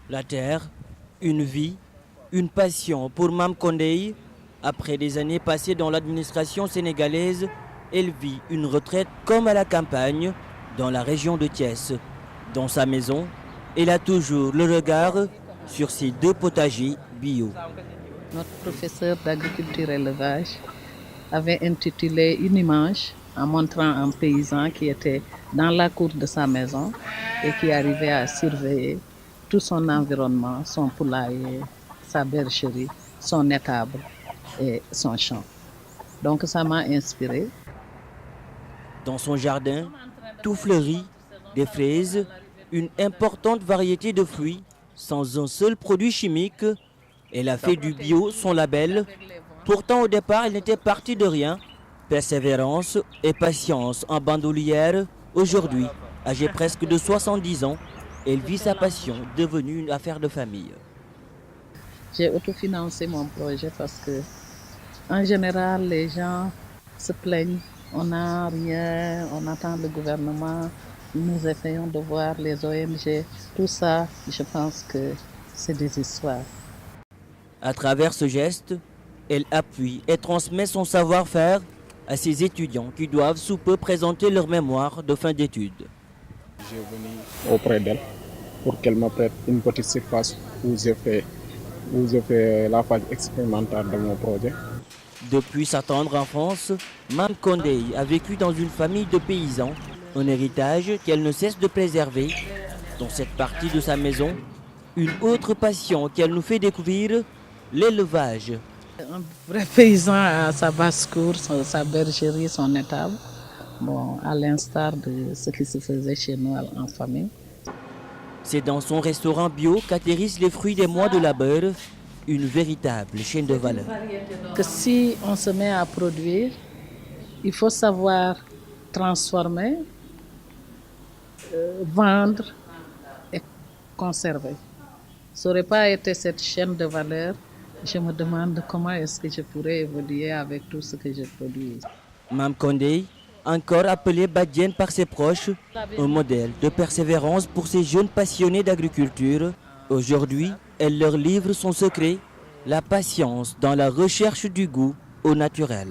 La terre, une vie, une passion pour Mame Kondei. Après des années passées dans l'administration sénégalaise, elle vit une retraite comme à la campagne, dans la région de Thiès. Dans sa maison, elle a toujours le regard sur ses 2 potagers bio. Notre professeur d'agriculture et élevage avait intitulé une image en montrant un paysan qui était dans la cour de sa maison et qui arrivait à surveiller tout son environnement, son poulailler, sa bergerie, son étable et son champ. Donc ça m'a inspiré. Dans son jardin, tout fleurit, des fraises, une importante variété de fruits, sans un seul produit chimique. Elle a fait du bio son label. Pourtant au départ, elle n'était partie de rien. Persévérance et patience en bandoulière. Aujourd'hui, âgée presque de 70 ans, elle vit sa passion, devenue une affaire de famille. J'ai autofinancé mon projet parce que, en général, les gens se plaignent. On n'a rien, on attend le gouvernement. Nous essayons de voir les ONG. Tout ça, je pense que c'est des histoires. À travers ce geste, elle appuie et transmet son savoir-faire à ses étudiants qui doivent sous peu présenter leur mémoire de fin d'études. Je venu auprès d'elle pour qu'elle me prête une petite surface où j'ai fait la phase expérimentale de mon projet. Depuis sa tendre enfance, Mame Kondei a vécu dans une famille de paysans, un héritage qu'elle ne cesse de préserver. Dans cette partie de sa maison, une autre passion qu'elle nous fait découvrir, l'élevage. Un vrai paysan a sa basse-cour, sa bergerie, son étable, bon, à l'instar de ce qui se faisait chez nous en famille. C'est dans son restaurant bio qu'atterrissent les fruits des mois de labeur, une véritable chaîne de valeur. Que si on se met à produire, il faut savoir transformer, vendre et conserver. Ça n'aurait pas été cette chaîne de valeur. Je me demande comment est-ce que je pourrais évoluer avec tout ce que je produis. Mame Kondei, encore appelée Badienne par ses proches, un modèle de persévérance pour ces jeunes passionnés d'agriculture. Aujourd'hui, elle leur livre son secret, la patience dans la recherche du goût au naturel.